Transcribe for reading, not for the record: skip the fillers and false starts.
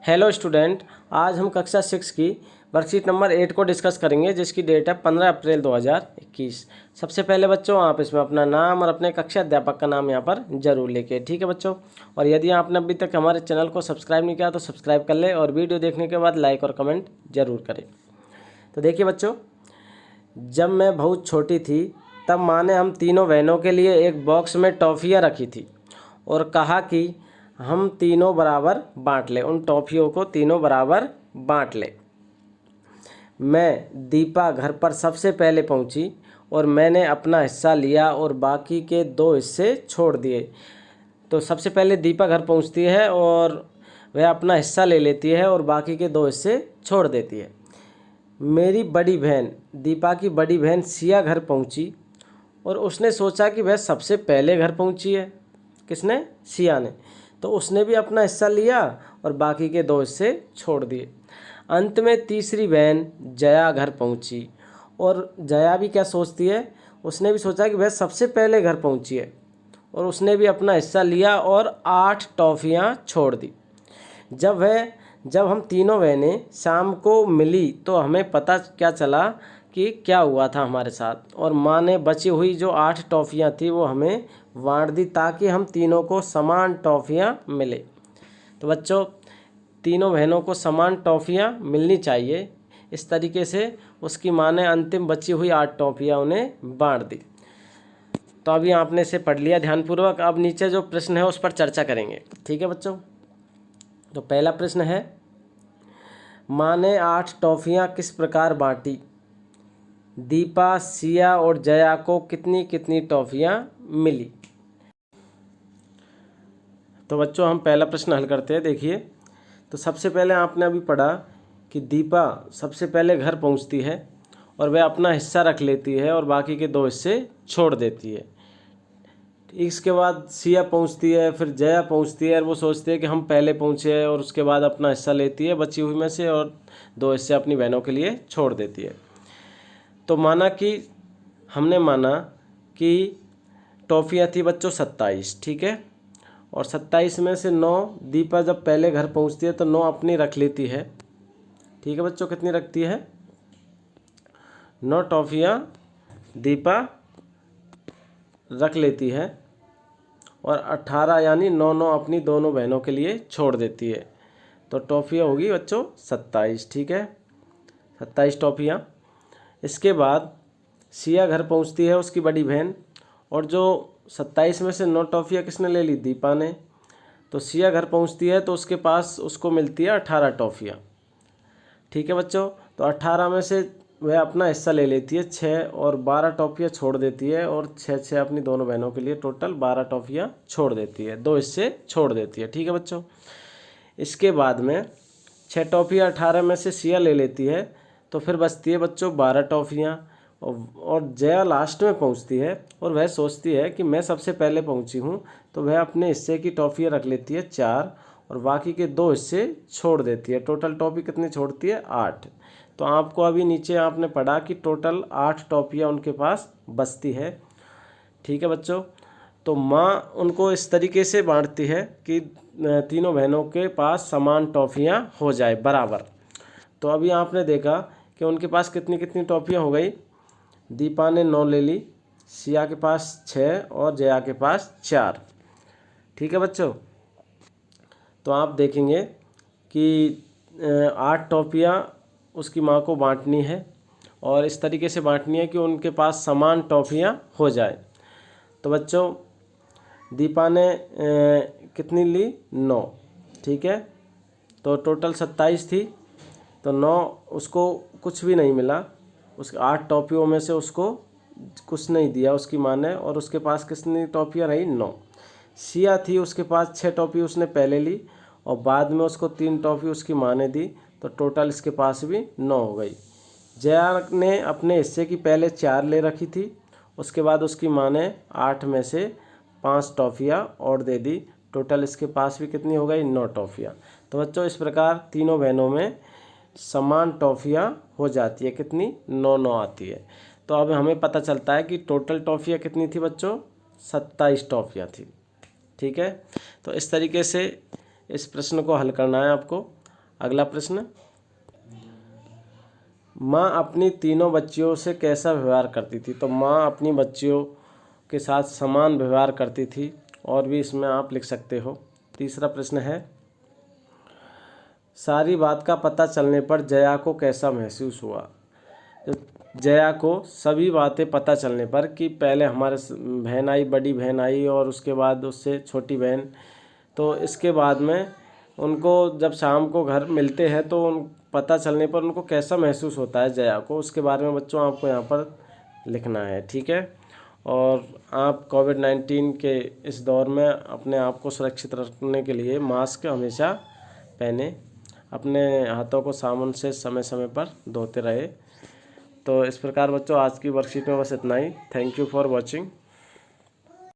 Hello student, आज हम कक्षा 6 की वर्कशीट नंबर 8 को डिस्कस करेंगे, जिसकी डेट है 15 अप्रैल 2021। सबसे पहले बच्चों, आप इसमें अपना नाम और अपने कक्षा अध्यापक का नाम यहाँ पर जरूर लिखें, ठीक है बच्चों। और यदि आपने अभी तक हमारे चैनल को सब्सक्राइब नहीं किया तो सब्सक्राइब कर लें और वीडियो देखने के बाद लाइक और कमेंट जरूर करें। तो देखिए बच्चों, जब मैं बहुत छोटी थी तब माँ ने हम तीनों बहनों के लिए एक बॉक्स में टॉफ़ियाँ रखी थी और कहा कि हम तीनों बराबर बांट लें, उन टॉफ़ियों को तीनों बराबर बांट लें। मैं दीपा घर पर सबसे पहले पहुंची और मैंने अपना हिस्सा लिया और बाकी के 2 हिस्से छोड़ दिए। तो सबसे पहले दीपा घर पहुंचती है और वह अपना हिस्सा ले लेती है और बाकी के 2 हिस्से छोड़ देती है। मेरी बड़ी बहन, दीपा की बड़ी बहन सिया घर पहुंची और उसने सोचा कि वह सबसे पहले घर पहुंची है। किसने? सिया ने। तो उसने भी अपना हिस्सा लिया और बाकी के 2 हिस्से छोड़ दिए। अंत में तीसरी बहन जया घर पहुंची और जया भी क्या सोचती है, उसने भी सोचा कि वह सबसे पहले घर पहुंची है और उसने भी अपना हिस्सा लिया और 8 टॉफ़ियाँ छोड़ दी। जब हम तीनों बहनें शाम को मिली तो हमें पता क्या चला कि क्या हुआ था हमारे साथ, और माँ ने बची हुई जो 8 टॉफ़ियाँ थी वो हमें बांट दी ताकि हम तीनों को समान टॉफ़ियाँ मिले। तो बच्चों, तीनों बहनों को समान टॉफ़ियाँ मिलनी चाहिए। इस तरीके से उसकी माँ ने अंतिम बची हुई 8 टॉफ़ियाँ उन्हें बांट दी। तो अभी आपने इसे पढ़ लिया ध्यानपूर्वक। अब नीचे जो प्रश्न है उस पर चर्चा करेंगे, ठीक है बच्चों। तो पहला प्रश्न है, माँ ने 8 टॉफ़ियाँ किस प्रकार बांटी? दीपा, सिया और जया को कितनी कितनी टॉफ़ियाँ मिली? तो बच्चों, हम पहला प्रश्न हल करते हैं। देखिए, तो सबसे पहले आपने अभी पढ़ा कि दीपा सबसे पहले घर पहुंचती है और वह अपना हिस्सा रख लेती है और बाकी के 2 हिस्से छोड़ देती है। इसके बाद सिया पहुंचती है, फिर जया पहुंचती है और वो सोचती है कि हम पहले पहुंचे हैं, और उसके बाद अपना हिस्सा लेती है बची हुई में से और 2 हिस्से अपनी बहनों के लिए छोड़ देती है। तो हमने माना कि टॉफ़ियाँ थी बच्चों 27, ठीक है। और 27 में से 9 दीपा जब पहले घर पहुंचती है तो 9 अपनी रख लेती है, ठीक है बच्चों। कितनी रखती है? 9 टॉफ़ियाँ दीपा रख लेती है और 18 यानी 9 अपनी दोनों बहनों के लिए छोड़ देती है। तो टॉफ़ियाँ होगी बच्चों 27, ठीक है, 27 टॉफ़ियाँ। इसके बाद सिया घर पहुंचती है, उसकी बड़ी बहन, और जो 27 में से 9 टॉफ़ियाँ किसने ले ली? दीपा ने। तो सिया घर पहुंचती है तो उसके पास उसको मिलती है 18 टॉफ़ियाँ, ठीक है बच्चों। तो 18 में से वह अपना हिस्सा ले लेती है 6 और 12 टॉफ़ियाँ छोड़ देती है, और 6 अपनी दोनों बहनों के लिए टोटल 12 टॉफ़ियाँ छोड़ देती है, 2 हिस्से छोड़ देती है, ठीक है बच्चों। इसके बाद में 6 टॉफ़ियाँ 18 में से सिया ले लेती है तो फिर बचती है बच्चों 12 टॉफ़ियाँ। और जया लास्ट में पहुंचती है और वह सोचती है कि मैं सबसे पहले पहुंची हूं, तो वह अपने हिस्से की टॉफ़ियाँ रख लेती है 4 और बाकी के 2 हिस्से छोड़ देती है। टोटल टॉफ़ी कितनी छोड़ती है? 8। तो आपको अभी नीचे आपने पढ़ा कि टोटल 8 टॉफ़ियाँ उनके पास बचती है, ठीक है बच्चों। तो माँ उनको इस तरीके से बांटती है कि तीनों बहनों के पास समान टॉफ़ियाँ हो जाए, बराबर। तो अभी आपने देखा कि उनके पास कितनी कितनी टॉफ़ियाँ हो गई। दीपा ने 9 ले ली, सिया के पास 6 और जया के पास 4, ठीक है बच्चों। तो आप देखेंगे कि 8 टॉफ़ियाँ उसकी माँ को बांटनी है और इस तरीके से बांटनी है कि उनके पास समान टॉफ़ियाँ हो जाए। तो बच्चों, दीपा ने कितनी ली? 9, ठीक है। तो टोटल 27 थी, तो 9 उसको कुछ भी नहीं मिला। उस 8 टॉफ़ियों में से उसको कुछ नहीं दिया उसकी माँ ने, और उसके पास कितनी टॉफ़ियाँ रही? 9। सिया थी, उसके पास 6 टॉफ़ी उसने पहले ली और बाद में उसको 3 टॉफ़ी उसकी माँ ने दी, तो टोटल इसके पास भी 9 हो गई। जया ने अपने हिस्से की पहले 4 ले रखी थी, उसके बाद उसकी माँ ने 8 में से 5 टॉफ़ियाँ और दे दी, टोटल इसके पास भी कितनी हो गई? 9 टॉफ़ियाँ। तो बच्चों, इस प्रकार तीनों बहनों में समान टॉफ़ियाँ हो जाती है, कितनी? 9 आती है। तो अब हमें पता चलता है कि टोटल टॉफ़ियाँ कितनी थी बच्चों? 27 टॉफ़ियाँ थी, ठीक है। तो इस तरीके से इस प्रश्न को हल करना है आपको। अगला प्रश्न, माँ अपनी तीनों बच्चियों से कैसा व्यवहार करती थी। तो माँ अपनी बच्चियों के साथ समान व्यवहार करती थी, और भी इसमें आप लिख सकते हो। तीसरा प्रश्न है, सारी बात का पता चलने पर जया को कैसा महसूस हुआ। तो जया को सभी बातें पता चलने पर कि पहले हमारे बहन आई, बड़ी बहन आई, और उसके बाद उससे छोटी बहन, तो इसके बाद में उनको जब शाम को घर मिलते हैं तो उन पता चलने पर उनको कैसा महसूस होता है जया को, उसके बारे में बच्चों आपको यहाँ पर लिखना है। ठीक है। और आप कोविड-19 के इस दौर में अपने आप को सुरक्षित रखने के लिए मास्क हमेशा पहने, अपने हाथों को साबुन से समय समय पर धोते रहे। तो इस प्रकार बच्चों आज की वर्कशीट में बस इतना ही। Thank you for watching.